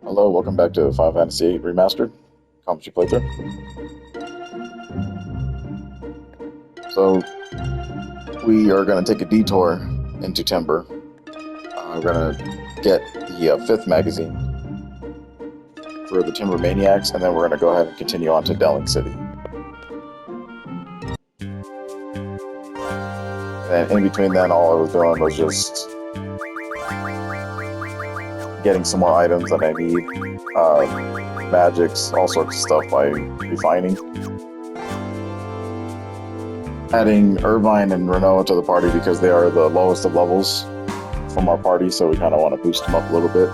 Hello, welcome back to Final Fantasy VIII Remastered. Commentary playthrough. So, we are going to take a detour into Timber. We're going to get the fifth magazine for the Timber Maniacs, and then we're going to go ahead and continue on to Delling City. And in between then, all I was doing was just getting some more items that I need, magics, all sorts of stuff by refining. Adding Irvine and Renault to the party because they are the lowest of levels from our party, so we kind of want to boost them up a little bit.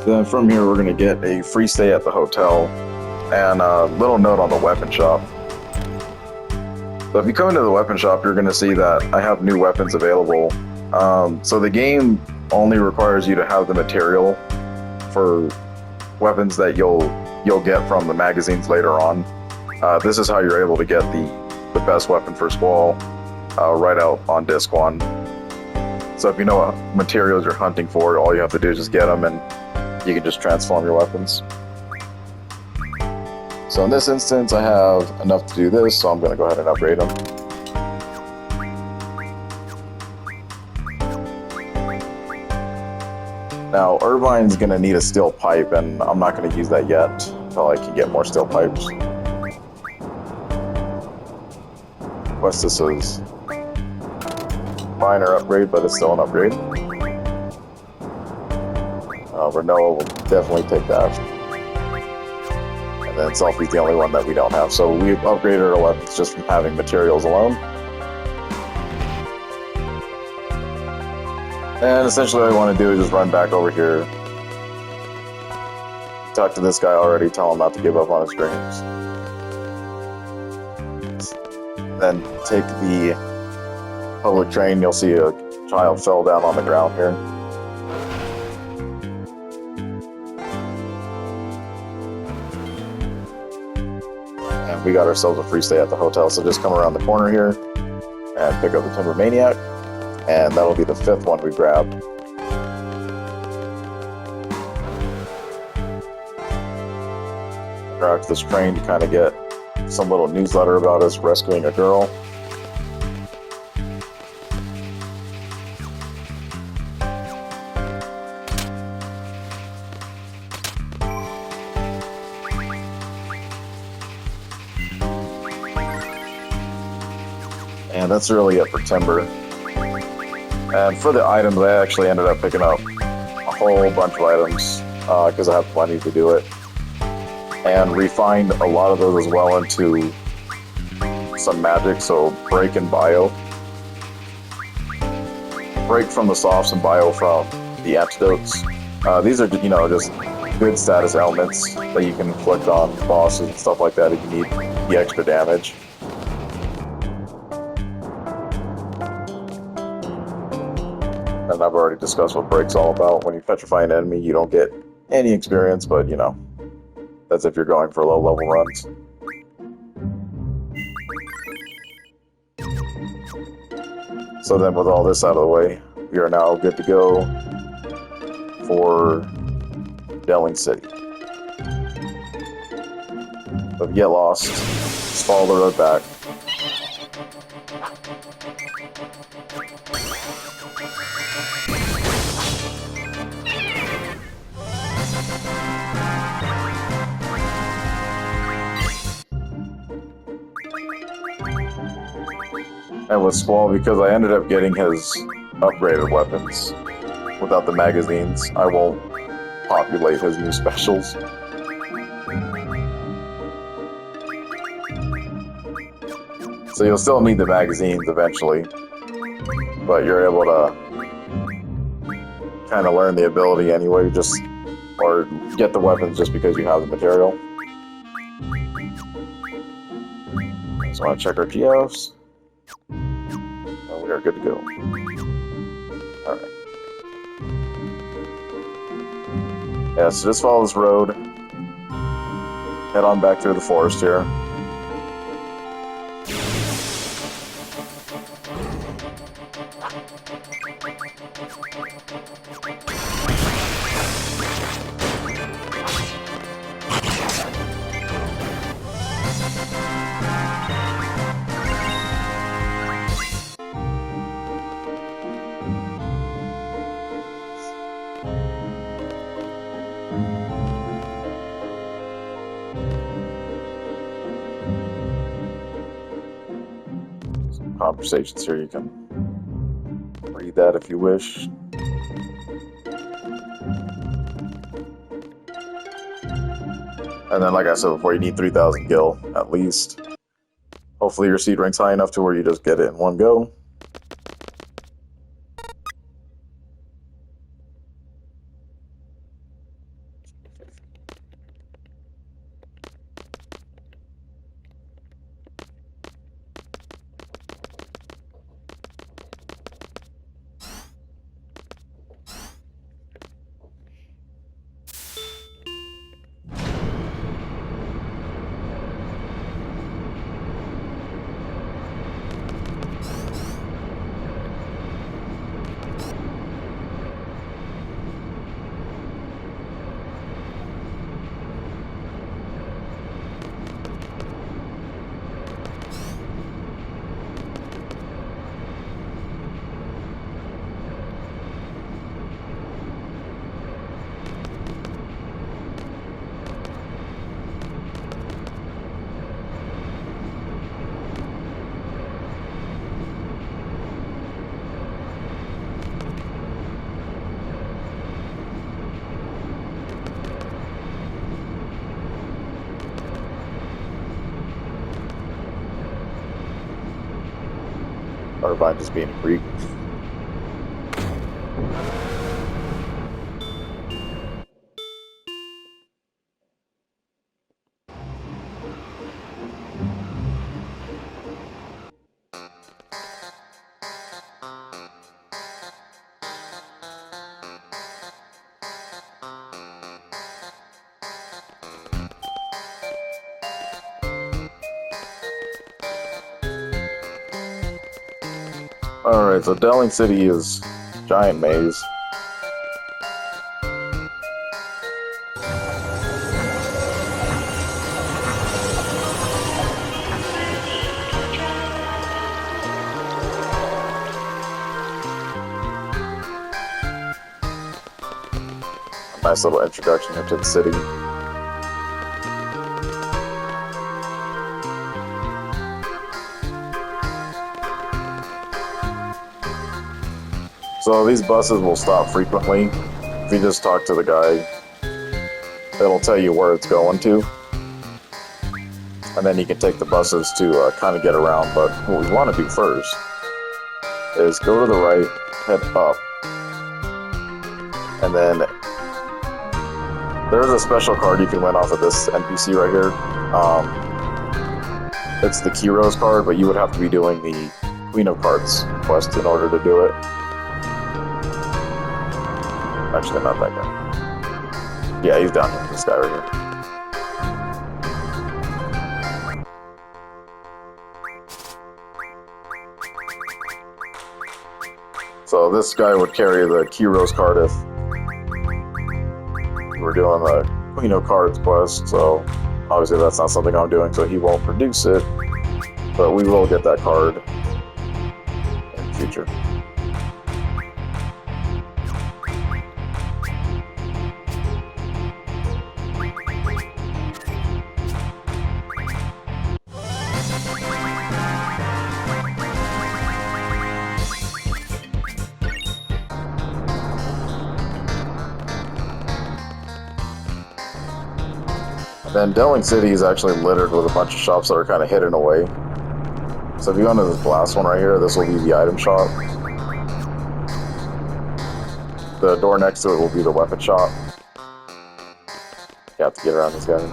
Then from here, we're going to get a free stay at the hotel and a little note on the weapon shop. So if you come into the weapon shop, you're going to see that I have new weapons available. So the game only requires you to have the material for weapons that you'll get from the magazines later on. This is how you're able to get the best weapon for Squall right out on disc 1. So if you know what materials you're hunting for, all you have to do is just get them and you can just transform your weapons. So in this instance, I have enough to do this, so I'm going to go ahead and upgrade them. Now, Irvine's going to need a steel pipe, and I'm not going to use that yet until I can get more steel pipes. Questus is minor upgrade, but it's still an upgrade. Renault will definitely take that. And then Selfie's the only one that we don't have, so we've upgraded our weapons just from having materials alone. And essentially all I want to do is just run back over here. Talk to this guy already, tell him not to give up on his dreams. Then take the public train, you'll see a child fell down on the ground here. We got ourselves a free stay at the hotel, so just come around the corner here and pick up the Timber Maniac, and that'll be the fifth one we grabbed. Drive to this train to kind of get some little newsletter about us rescuing a girl. And that's really it for Timber. And for the items, I actually ended up picking up a whole bunch of items because I have plenty to do it. And refined a lot of those as well into some magic, so Break and Bio. Break from the softs and Bio from the antidotes. These are, just good status elements that you can inflict on bosses and stuff like that if you need the extra damage. And I've already discussed what Break's all about. When you petrify an enemy, you don't get any experience, but, that's if you're going for low-level runs. So then with all this out of the way, we are now good to go for Delling City. So if you get lost, just follow the road back. And with Squall, because I ended up getting his upgraded weapons without the magazines, I won't populate his new specials. So you'll still need the magazines eventually, but you're able to kind of learn the ability anyway, or get the weapons just because you have the material. So I want to check our geos. We are good to go. Alright. Yeah, so just follow this road. Head on back through the forest here. conversations here. You can read that if you wish. And then, like I said before, you need 3,000 gil at least. Hopefully your seed rank's high enough to where you just get it in one go. Or if I'm just being a freak. Alright, so Delling City is giant maze. A nice little introduction into the city. So these buses will stop frequently. If you just talk to the guy, it'll tell you where it's going to. And then you can take the buses to kind of get around. But what we want to do first is go to the right, head up. And then there's a special card you can win off of this NPC right here. It's the Kiro's card, but you would have to be doing the Queen of Cards quest in order to do it. Actually, not that guy. Yeah, he's down here. This guy right here. So this guy would carry the Kiro's card if we're doing the Queen of Cards quest. So obviously that's not something I'm doing, so he won't produce it. But we will get that card in the future. Then Delling City is actually littered with a bunch of shops that are kind of hidden away. So if you go into this last one right here, this will be the item shop. The door next to it will be the weapon shop. You have to get around these guys.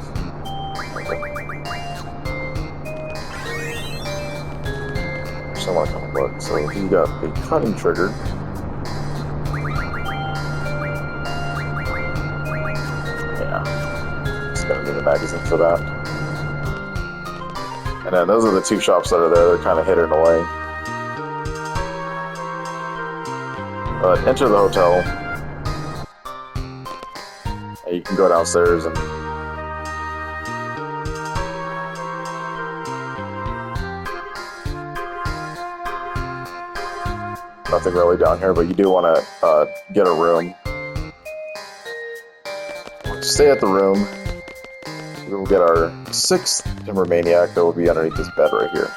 Just don't want to come and look. So you got the cutting trigger. Gonna need a magazine for that. And then those are the two shops that are there. They're kind of hidden away. But enter the hotel. And you can go downstairs and nothing really down here, but you do want to get a room. Stay at the room. We will get our 6th Timber Maniac that will be underneath this bed right here.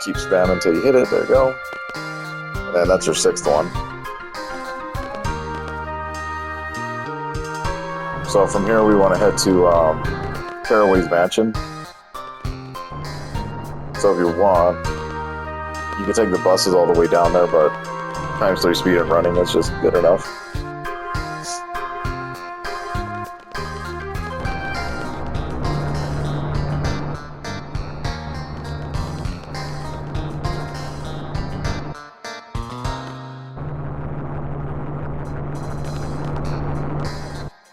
keep spamming until you hit it. There you go. And then that's your 6th one. So from here we want to head to Caraway's Mansion. So if you want, you can take the buses all the way down there, but times 3 speed and running is just good enough.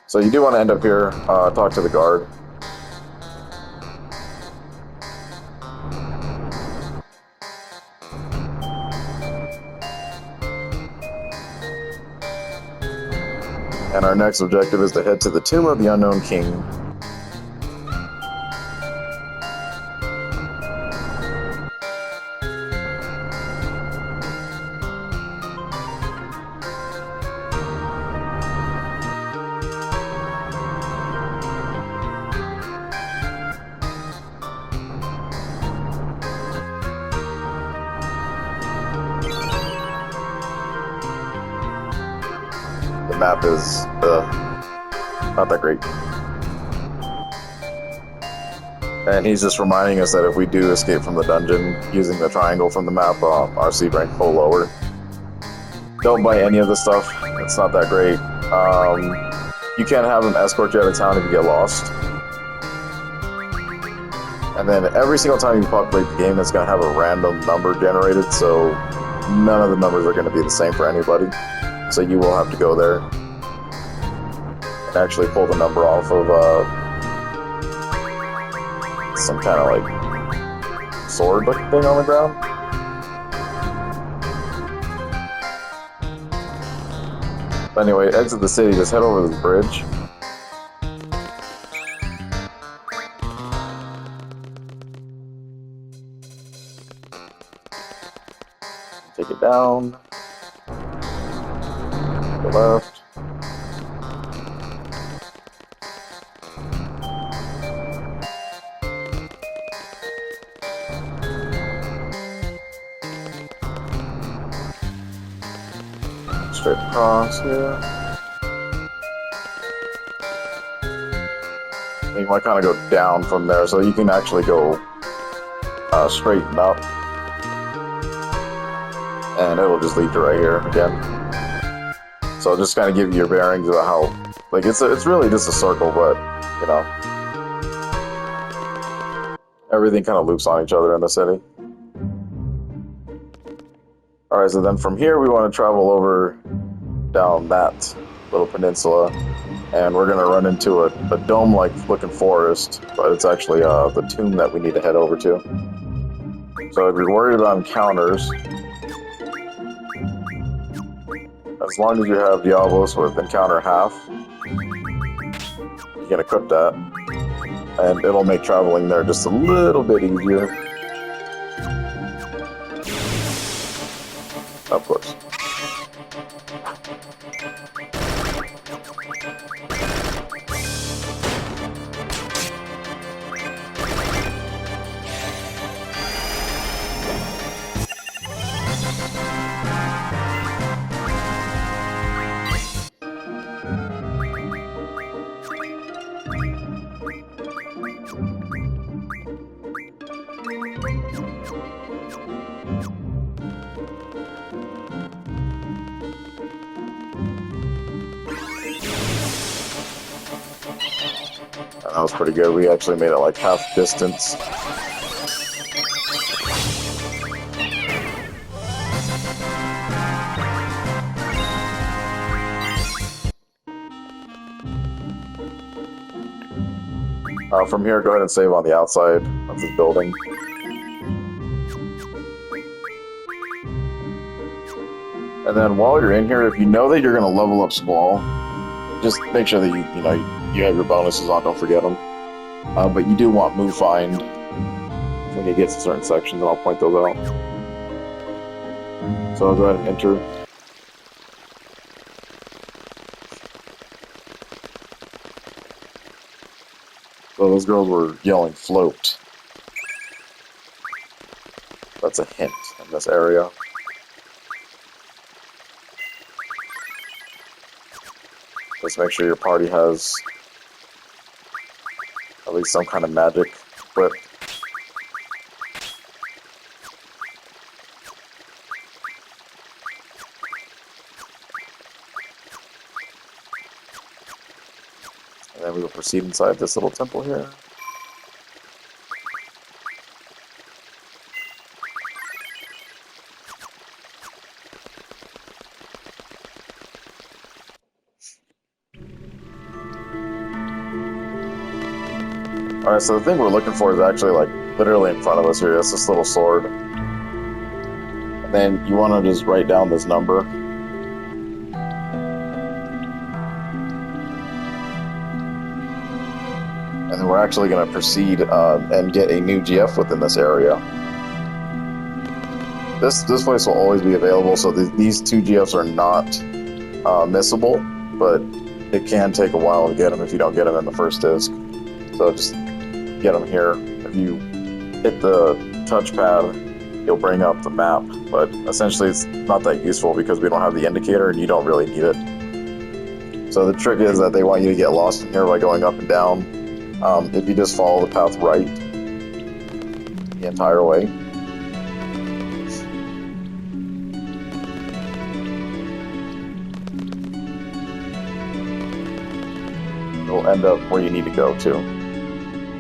So you do want to end up here, talk to the guard. And our next objective is to head to the Tomb of the Unknown King. The map is not that great. And he's just reminding us that if we do escape from the dungeon using the triangle from the map, our C rank will lower. Don't buy any of this stuff. It's not that great. You can't have them escort you out of town if you get lost. And then every single time you populate the game, it's going to have a random number generated, so none of the numbers are going to be the same for anybody. So you will have to go there and actually pull the number off of some kind of like sword-looking thing on the ground. But anyway, exit the city, just head over to the bridge. Take it down. To the left. Straight across here. And you might kind of go down from there, so you can actually go straight and up. And it'll just lead you right here again. So I'll just kind of give you your bearings about how, like, it's really just a circle, but, you know, everything kind of loops on each other in the city. Alright, so then from here we want to travel over down that little peninsula, and we're going to run into a dome-like looking forest, but it's actually the tomb that we need to head over to. So if you're worried about encounters, as long as you have Diablos with encounter half, you can equip that, and it'll make traveling there just a little bit easier. Of course. That was pretty good. We actually made it like half distance. From here, go ahead and save on the outside of the building. And then while you're in here, if you know that you're going to level up Squall, just make sure that you have your bonuses on, don't forget them. But you do want Move Find when you get to certain sections, and I'll point those out. So I'll go ahead and enter. So those girls were yelling float. That's a hint in this area. Just make sure your party has at least some kind of magic equipped. And then we will proceed inside this little temple here. Alright, so the thing we're looking for is actually like literally in front of us here. That's this little sword. And then you want to just write down this number. And then we're actually going to proceed and get a new GF within this area. This place will always be available, so these two GFs are not missable, but it can take a while to get them if you don't get them in the first disc. So just get them here. If you hit the touchpad, you'll bring up the map, but essentially it's not that useful because we don't have the indicator and you don't really need it. So the trick is that they want you to get lost in here by going up and down. If you just follow the path right the entire way, it'll end up where you need to go to.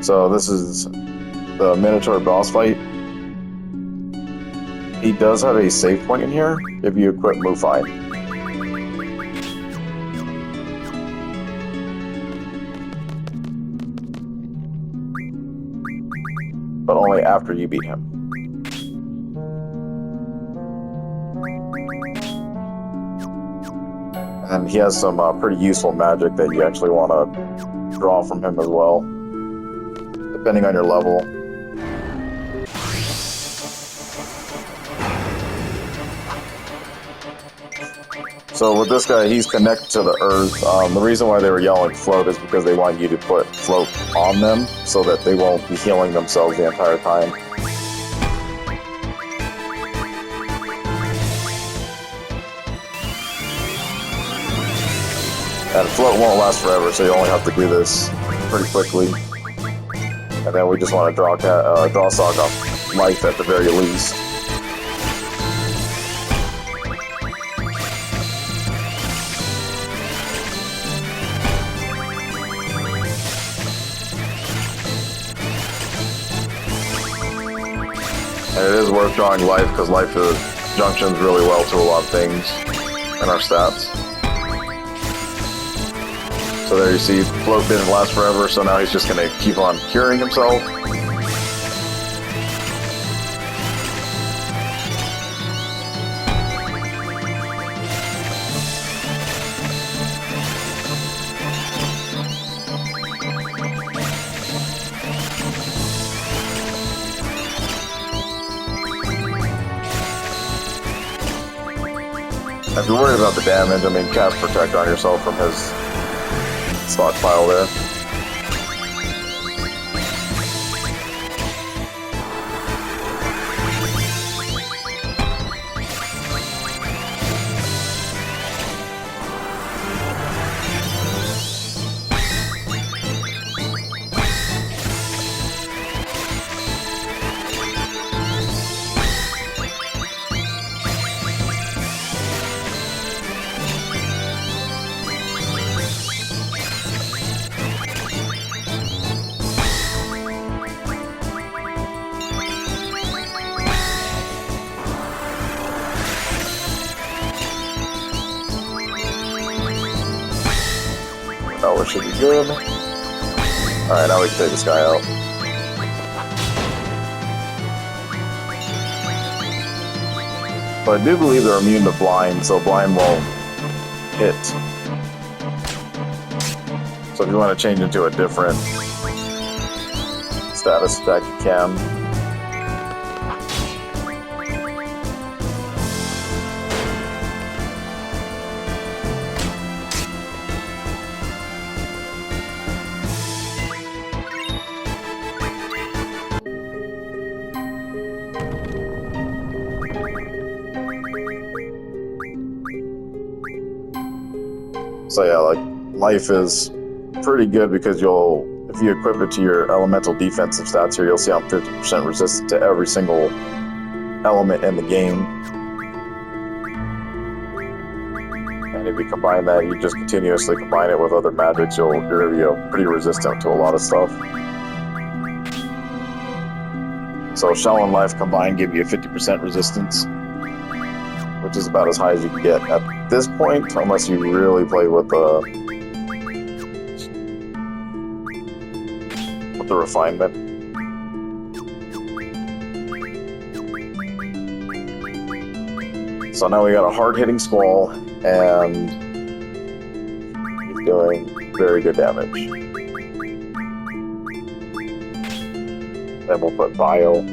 So this is the Minotaur boss fight. He does have a save point in here if you equip Mufai. But only after you beat him. And he has some pretty useful magic that you actually want to draw from him as well, depending on your level. So with this guy, he's connected to the earth. The reason why they were yelling float is because they want you to put float on them so that they won't be healing themselves the entire time. And float won't last forever, so you only have to do this pretty quickly. And then we just want to draw Sog off life at the very least. And it is worth drawing life because life junctions really well to a lot of things in our stats. So there you see, float didn't last forever, so now he's just going to keep on curing himself. If you're worried about the damage, I mean, cast Protect on yourself from his stockpile there. Oh, it should be good. Alright, now we can take this guy out. But I do believe they're immune to blind, so blind won't hit. So if you want to change into a different status attack, you can. So yeah, like life is pretty good because if you equip it to your elemental defensive stats here, you'll see I'm 50% resistant to every single element in the game. And if you combine that, you just continuously combine it with other magics, you're going to be pretty resistant to a lot of stuff. So Shell and Life combined give you a 50% resistance, which is about as high as you can get at this point, unless you really play with the refinement. So now we got a hard-hitting Squall, and he's doing very good damage. Then we'll put Bio.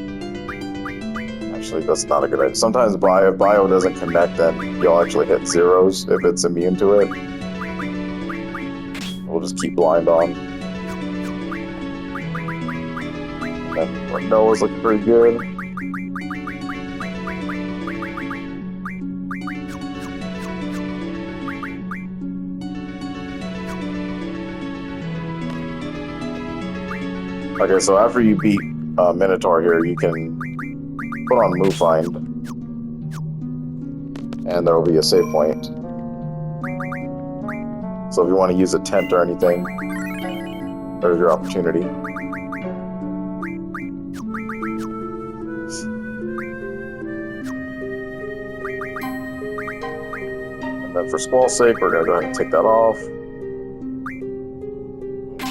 Actually, that's not a good idea. Sometimes if Bio doesn't connect, then you'll actually hit zeros if it's immune to it. We'll just keep blind on. And Noah's looking pretty good. Okay, so after you beat Minotaur here, you can put on Move Find, and there will be a save point. So if you want to use a tent or anything, there's your opportunity. And then for Squall's sake, we're going to go ahead and take that off.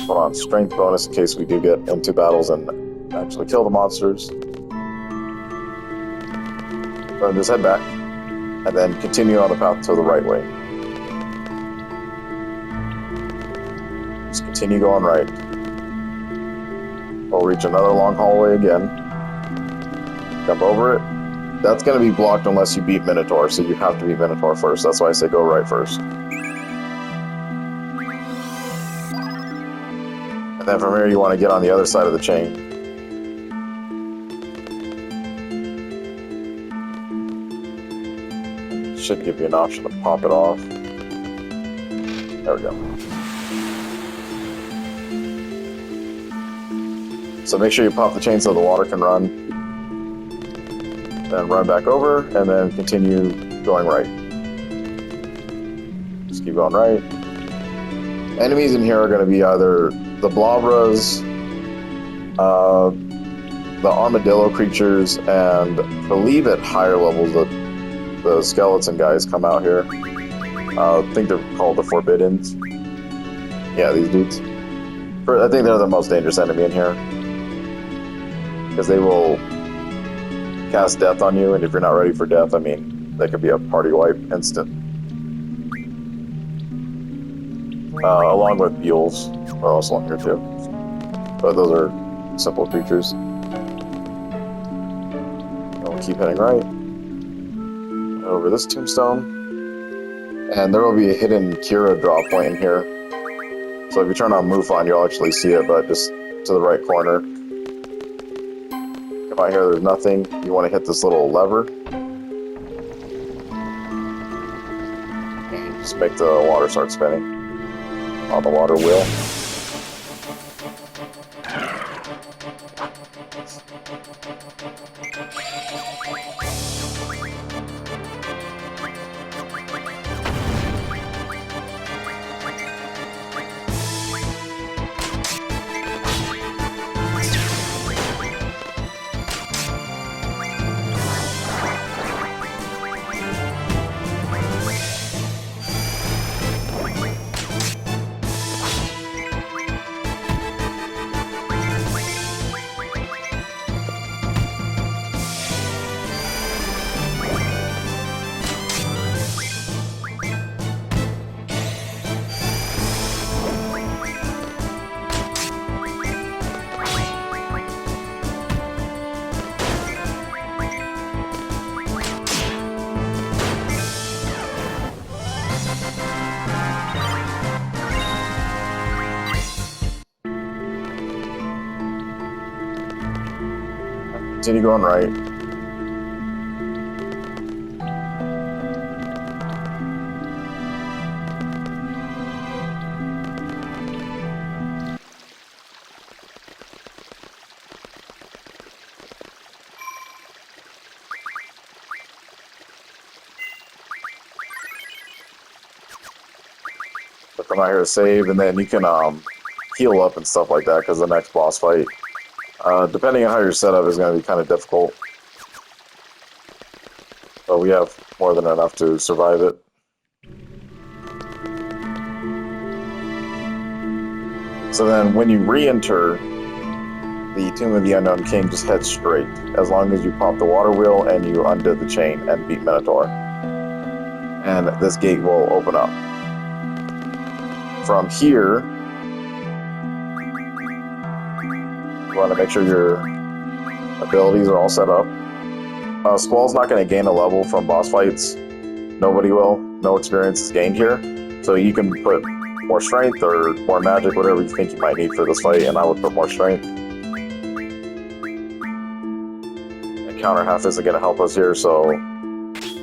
Put on Strength bonus in case we do get into battles and actually kill the monsters. Then just head back, and then continue on the path to the right way. Just continue going right. We'll reach another long hallway again. Jump over it. That's going to be blocked unless you beat Minotaur, so you have to beat Minotaur first. That's why I say go right first. And then from here you want to get on the other side of the chain. Should give you an option to pop it off. There we go. So make sure you pop the chain so the water can run. Then run back over, and then continue going right. Just keep going right. Enemies in here are going to be either the Blobras, the Armadillo creatures, and I believe at higher levels the skeleton guys come out here. I think they're called the Forbiddens. Yeah, these dudes. I think they're the most dangerous enemy in here, because they will cast death on you, and if you're not ready for death, I mean, they could be a party wipe instant. Along with mules are also on here too. But those are simple creatures. And we'll keep heading right. Over this tombstone. And there will be a hidden Kira drop point in here. So if you turn on Move On, you'll actually see it, but just to the right corner. Come out here, there's nothing. You want to hit this little lever. And just make the water start spinning on the water wheel. Continue going right. come out here to save, and then you can heal up and stuff like that, because the next boss fight, depending on how your setup, is going to be kind of difficult. But we have more than enough to survive it. So then when you re-enter the Tomb of the Unknown King, just head straight, as long as you pop the water wheel and you undid the chain and beat Minotaur. And this gate will open up. From here, you want to make sure your abilities are all set up. Squall's not going to gain a level from boss fights. Nobody will. No experience is gained here. So you can put more strength or more magic, whatever you think you might need for this fight, and I would put more strength. And counter half isn't going to help us here, so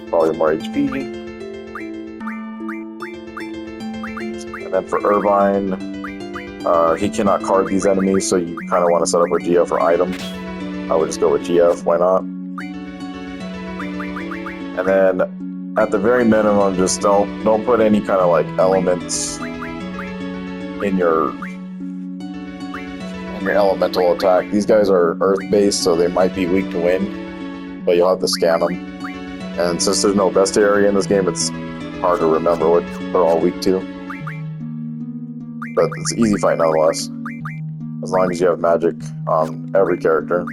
probably more HP. And then for Irvine, he cannot card these enemies, so you kind of want to set up with GF or item. I would just go with GF, why not? And then at the very minimum, just don't put any kind of like elements in your elemental attack. These guys are earth-based, so they might be weak to wind, but you'll have to scan them. And since there's no bestiary in this game, it's hard to remember what they're all weak to. But it's an easy fight nonetheless, as long as you have magic on every character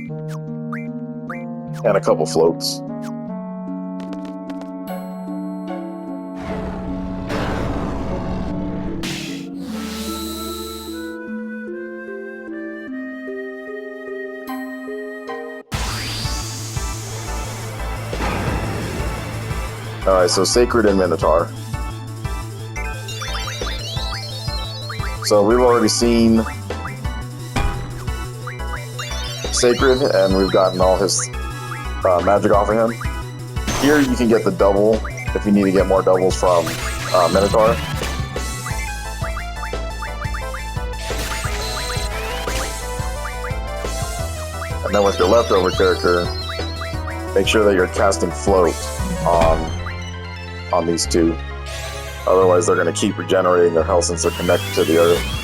and a couple floats. Alright, so Sacred and Minotaur. So we've already seen Sacred, and we've gotten all his magic off of him. Here you can get the double, if you need to get more doubles from Minotaur. And then with your leftover character, make sure that you're casting Float on these two. Otherwise, they're going to keep regenerating their health since they're connected to the earth.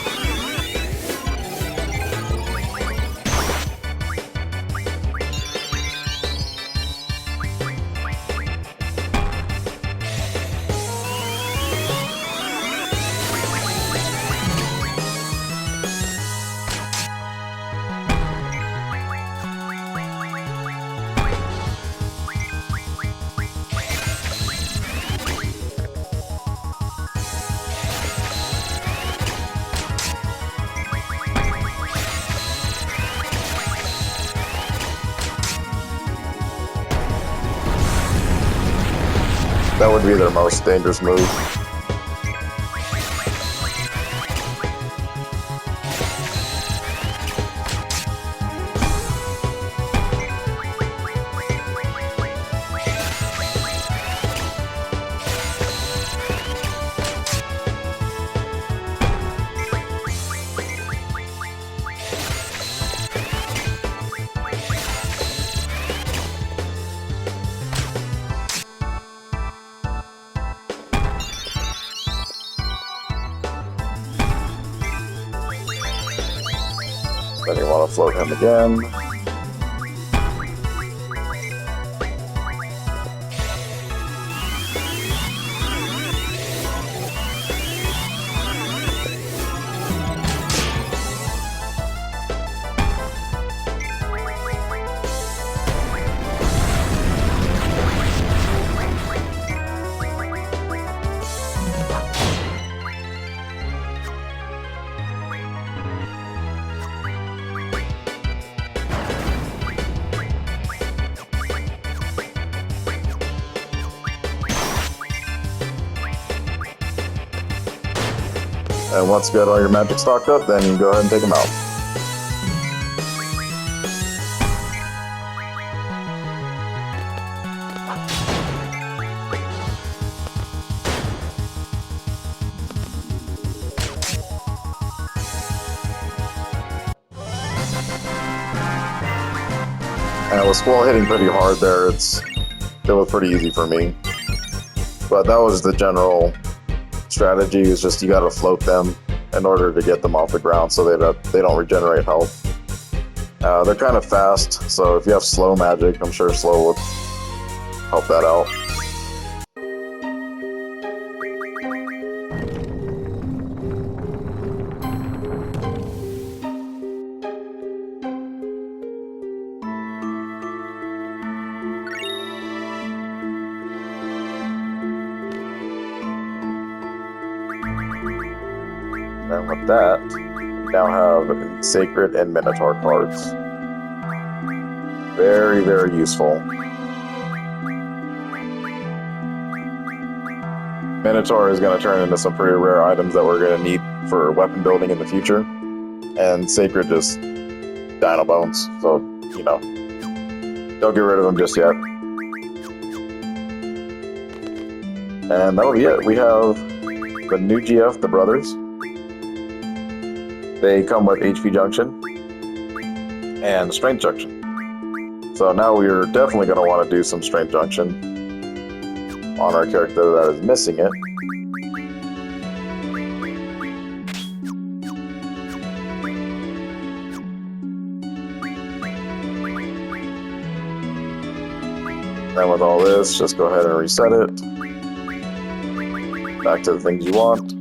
That would be their most dangerous move. Then you want to float him again. And once you got all your magic stocked up, then you go ahead and take them out. And with Squall hitting pretty hard there, it was pretty easy for me. But that was the general strategy is just you gotta float them in order to get them off the ground so they don't regenerate health. They're kind of fast, so if you have slow magic, I'm sure slow would help that out. And with that, we now have Sacred and Minotaur cards. Very, very useful. Minotaur is going to turn into some pretty rare items that we're going to need for weapon building in the future. And Sacred just dino bones, so, you know, don't get rid of them just yet. And that'll be it. We have the new GF, the Brothers. They come with HP Junction and Strength Junction. So now we are definitely going to want to do some Strength Junction on our character that is missing it. And with all this, just go ahead and reset it. Back to the things you want.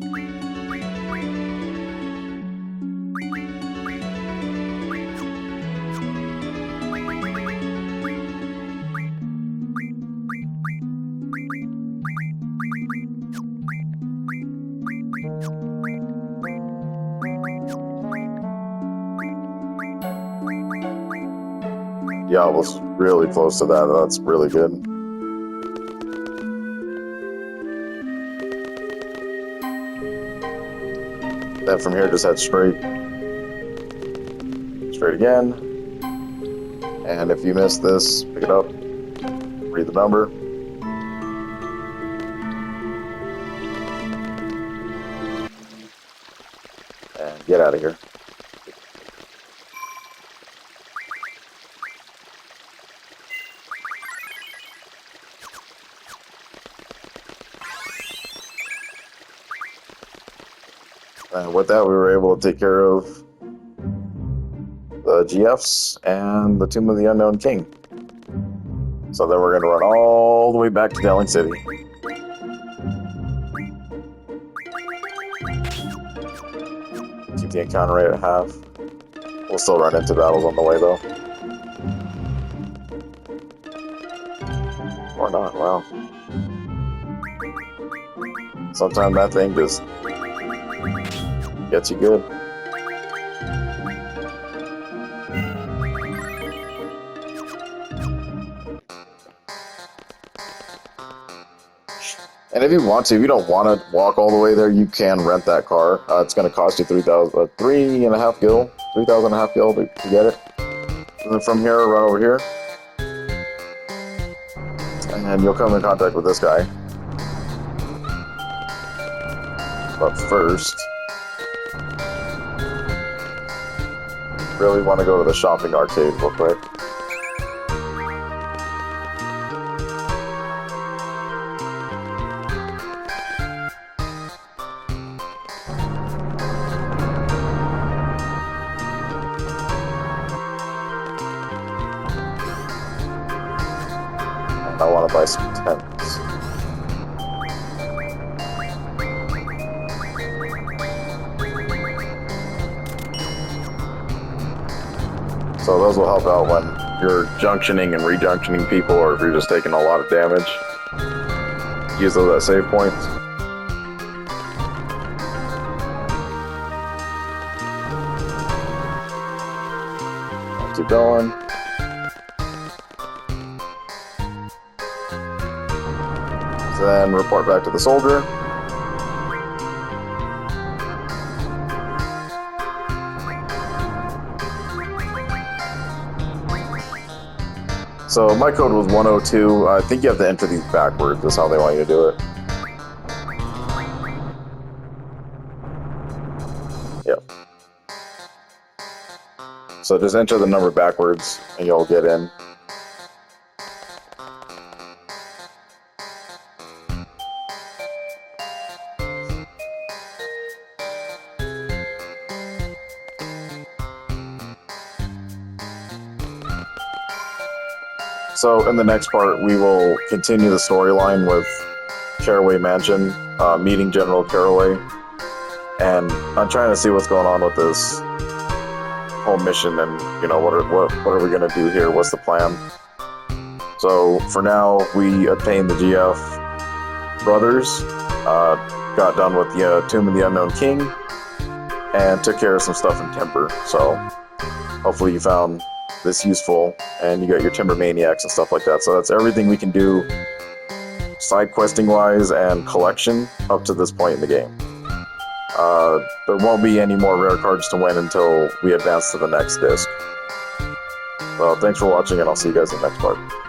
Yeah, I was really close to that. That's really good. Then from here, just head straight. Straight again. And if you miss this, pick it up. Read the number. And get out of here. And with that, we were able to take care of the GFs and the Tomb of the Unknown King. So then we're going to run all the way back to Dowling City. Keep the encounter rate at half. We'll still run into battles on the way, though. Or not, wow. Sometimes that thing just gets you good. And if you want to, if you don't want to walk all the way there, you can rent that car. It's going to cost you 3.5 gil to get it. And then from here, run over here. And you'll come in contact with this guy. But first, really want to go to the shopping arcade real quick. And I want to buy some tents. So those will help out when you're junctioning and rejunctioning people, or if you're just taking a lot of damage. Use those as save points. Keep going. Then report back to the soldier. So my code was 102. I think you have to enter these backwards. That's how they want you to do it. Yep. So just enter the number backwards and you'll get in. So in the next part, we will continue the storyline with Caraway Mansion, meeting General Caraway, and I'm trying to see what's going on with this whole mission, and you know what are we gonna do here? What's the plan? So for now, we obtained the GF brothers, got done with the Tomb of the Unknown King, and took care of some stuff in Timber. So hopefully you found this useful, and you got your Timber Maniacs and stuff like that. So that's everything we can do side questing wise and collection up to this point in the game. There won't be any more rare cards to win until we advance to the next disc. So thanks for watching, and I'll see you guys in the next part.